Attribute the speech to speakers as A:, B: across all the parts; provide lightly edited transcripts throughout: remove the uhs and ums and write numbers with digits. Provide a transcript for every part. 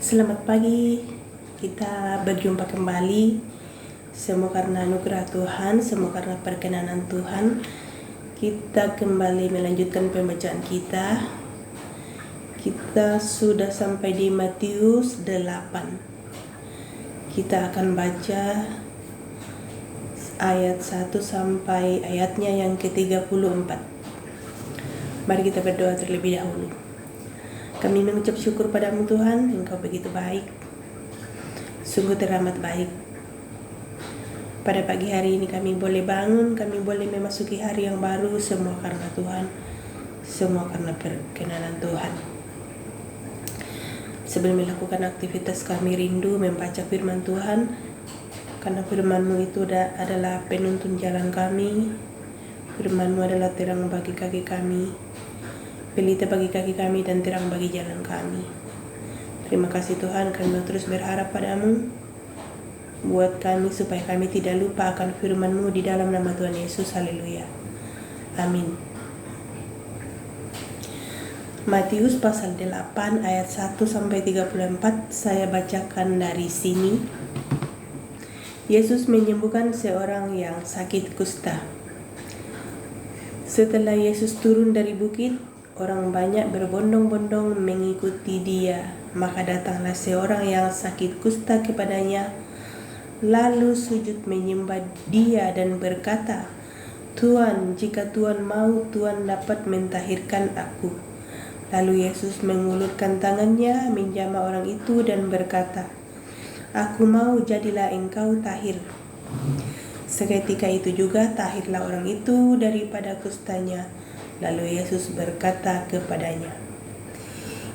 A: Selamat pagi, kita berjumpa kembali. Semua karena anugerah Tuhan, semua karena perkenanan Tuhan. Kita kembali melanjutkan pembacaan kita. Kita sudah sampai di Matius 8. Kita akan baca ayat 1 sampai ayatnya yang ke-34. Mari kita berdoa terlebih dahulu. Kami mengucap syukur padamu Tuhan, Engkau begitu baik, sungguh teramat baik. Pada pagi hari ini kami boleh bangun, kami boleh memasuki hari yang baru, semua karena Tuhan, semua karena perkenanan Tuhan. Sebelum melakukan aktivitas kami rindu membaca firman Tuhan, karena firman-Mu itu adalah penuntun jalan kami, firman-Mu adalah terang bagi kaki kami, pelita bagi kaki kami dan terang bagi jalan kami. Terima kasih Tuhan, kami mau terus berharap padamu buat kami supaya kami tidak lupa akan firman-Mu di dalam nama Tuhan Yesus. Haleluya. Amin. Matius pasal 8 ayat 1 sampai 34 saya bacakan dari sini. Yesus menyembuhkan seorang yang sakit kusta. Setelah Yesus turun dari bukit, orang banyak berbondong-bondong mengikuti dia. Maka datanglah seorang yang sakit kusta kepadanya, lalu sujud menyembah dia dan berkata, "Tuan, jika Tuan mau, Tuan dapat mentahirkan aku." Lalu Yesus mengulurkan tangannya, menjamah orang itu dan berkata, "Aku mau, jadilah engkau tahir." Seketika itu juga tahirlah orang itu daripada kustanya. Lalu Yesus berkata kepadanya,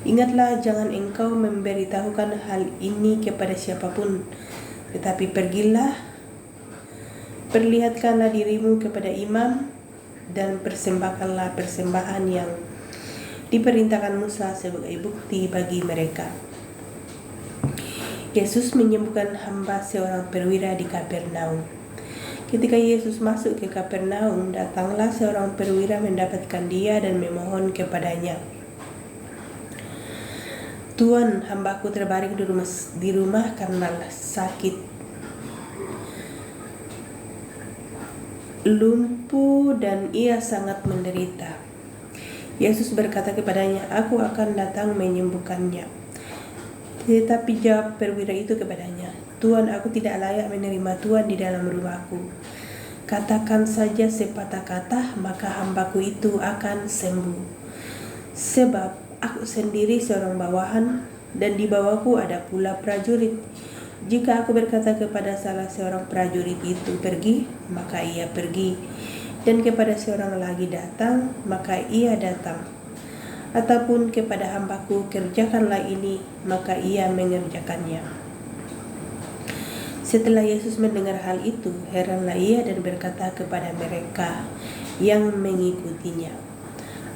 A: "Ingatlah, jangan engkau memberitahukan hal ini kepada siapapun, tetapi pergilah, perlihatkanlah dirimu kepada imam, dan persembahkanlah persembahan yang diperintahkan Musa sebagai bukti bagi mereka." Yesus menyembuhkan hamba seorang perwira di Kapernaum. Ketika Yesus masuk ke Kapernaum, datanglah seorang perwira mendapatkan dia dan memohon kepadanya, "Tuan, hambaku terbaring di rumah karena sakit, lumpuh, dan ia sangat menderita." Yesus berkata kepadanya, "Aku akan datang menyembuhkannya." Tetapi jawab perwira itu kepadanya, "Tuan, aku tidak layak menerima Tuan di dalam rumahku. Katakan saja sepatah kata, maka hambaku itu akan sembuh. Sebab aku sendiri seorang bawahan, dan di bawahku ada pula prajurit. Jika aku berkata kepada salah seorang prajurit itu, 'Pergi,' maka ia pergi, dan kepada seorang lagi, 'Datang,' maka ia datang. Ataupun kepada hambaku, 'Kerjakanlah ini,' maka ia mengerjakannya." Setelah Yesus mendengar hal itu, heranlah ia dan berkata kepada mereka yang mengikutinya,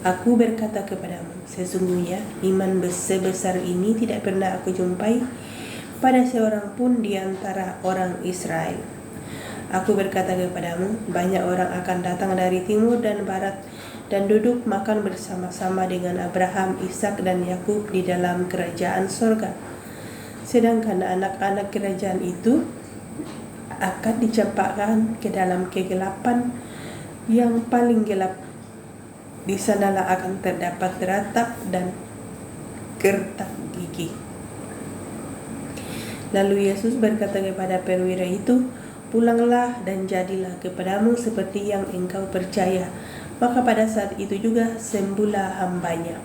A: "Aku berkata kepadamu, sesungguhnya iman sebesar ini tidak pernah aku jumpai pada seorang pun di antara orang Israel. Aku berkata kepadamu, banyak orang akan datang dari timur dan barat dan duduk makan bersama-sama dengan Abraham, Ishak, dan Yakub di dalam kerajaan sorga. Sedangkan anak-anak kerajaan itu akan dicampakkan ke dalam kegelapan yang paling gelap. Di sanalah akan terdapat ratap dan gertak gigi." Lalu Yesus berkata kepada perwira itu, "Pulanglah dan jadilah kepadamu seperti yang engkau percaya." Maka pada saat itu juga sembuhlah hambanya.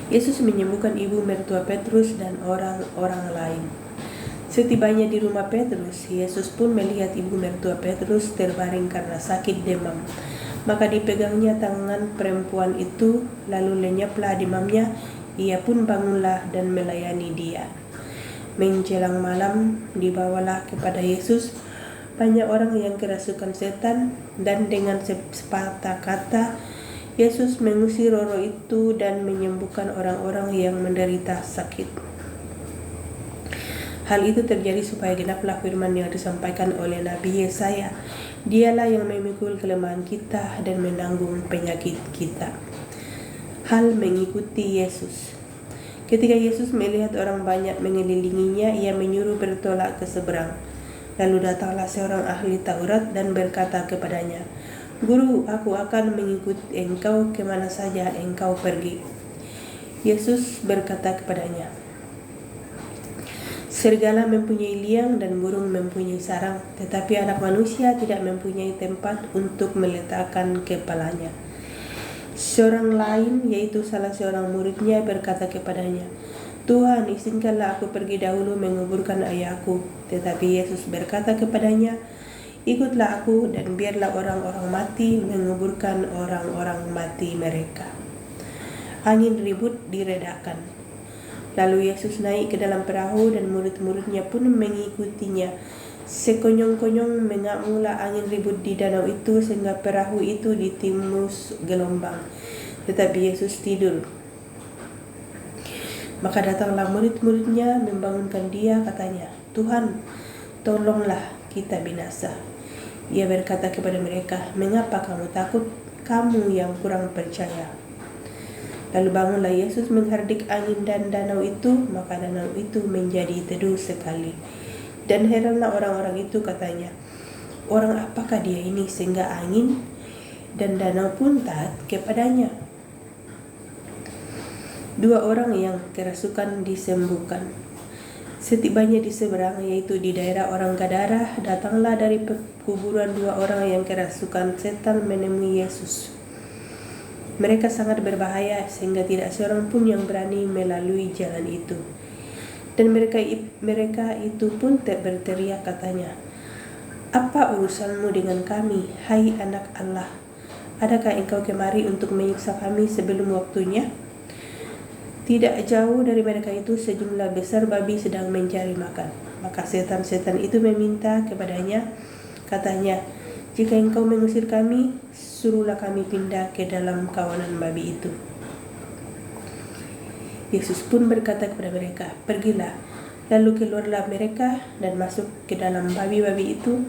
A: Yesus menyembuhkan ibu mertua Petrus dan orang-orang lain. Setibanya di rumah Petrus, Yesus pun melihat ibu mertua Petrus terbaring karena sakit demam. Maka dipegangnya tangan perempuan itu, lalu lenyaplah demamnya. Ia pun bangunlah dan melayani dia. Menjelang malam, dibawalah kepada Yesus banyak orang yang kerasukan setan, dan dengan sepatah kata Yesus mengusir roh itu dan menyembuhkan orang-orang yang menderita sakit. Hal itu terjadi supaya genaplah firman yang disampaikan oleh Nabi Yesaya, "Dialah yang memikul kelemahan kita dan menanggung penyakit kita." Hal mengikuti Yesus. Ketika Yesus melihat orang banyak mengelilinginya, ia menyuruh bertolak ke seberang. Lalu datanglah seorang ahli Taurat dan berkata kepadanya, "Guru, aku akan mengikuti engkau kemana saja engkau pergi." Yesus berkata kepadanya, "Serigala mempunyai liang dan burung mempunyai sarang, tetapi Anak Manusia tidak mempunyai tempat untuk meletakkan kepalanya." Seorang lain, yaitu salah seorang muridnya, berkata kepadanya, "Tuhan, izinkanlah aku pergi dahulu menguburkan ayahku." Tetapi Yesus berkata kepadanya, "Ikutlah aku dan biarlah orang-orang mati menguburkan orang-orang mati mereka." Angin ribut diredakan. Lalu Yesus naik ke dalam perahu dan murid-muridnya pun mengikutinya. Sekonyong-konyong mengamuklah angin ribut di danau itu sehingga perahu itu ditimbus gelombang. Tetapi Yesus tidur. Maka datanglah murid-muridnya membangunkan dia, katanya, "Tuhan, tolonglah, kita binasa." Ia berkata kepada mereka, "Mengapa kamu takut, kamu yang kurang percaya?" Lalu bangunlah Yesus menghardik angin dan danau itu, maka danau itu menjadi teduh sekali. Dan heranlah orang-orang itu, katanya, "Orang apakah dia ini sehingga angin dan danau pun taat kepadanya?" Dua orang yang kerasukan disembuhkan. Setibanya di seberang, yaitu di daerah orang Gadara, datanglah dari kuburan dua orang yang kerasukan setan menemui Yesus. Mereka sangat berbahaya sehingga tidak seorang pun yang berani melalui jalan itu. Dan mereka itu pun berteriak, katanya, "Apa urusanmu dengan kami, hai Anak Allah? Adakah engkau kemari untuk menyiksa kami sebelum waktunya?" Tidak jauh dari mereka itu sejumlah besar babi sedang mencari makan. Maka setan-setan itu meminta kepadanya, katanya, "Jika engkau mengusir kami, suruhlah kami pindah ke dalam kawanan babi itu." Yesus pun berkata kepada mereka, "Pergilah." Lalu keluarlah mereka dan masuk ke dalam babi-babi itu.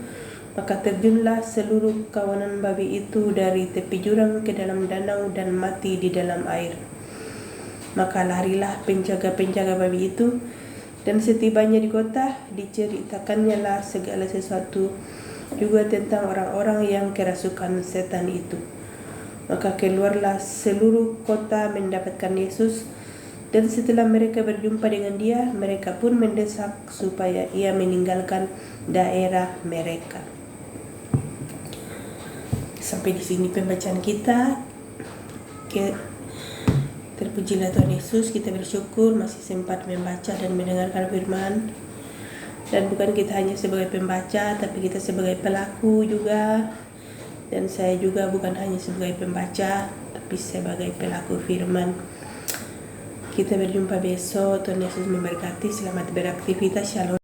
A: Maka terjunlah seluruh kawanan babi itu dari tepi jurang ke dalam danau dan mati di dalam air. Maka larilah penjaga-penjaga babi itu, dan setibanya di kota diceritakannya lah segala sesuatu juga tentang orang-orang yang kerasukan setan itu. Maka keluarlah seluruh kota mendapatkan Yesus, dan setelah mereka berjumpa dengan dia, mereka pun mendesak supaya ia meninggalkan daerah mereka. Sampai di sini pembacaan kita. Terpujilah Tuhan Yesus, kita bersyukur masih sempat membaca dan mendengarkan firman. Dan bukan kita hanya sebagai pembaca, tapi kita sebagai pelaku juga. Dan saya juga bukan hanya sebagai pembaca, tapi sebagai pelaku firman. Kita berjumpa besok. Tuhan Yesus memberkati. Selamat beraktivitas. Shalom.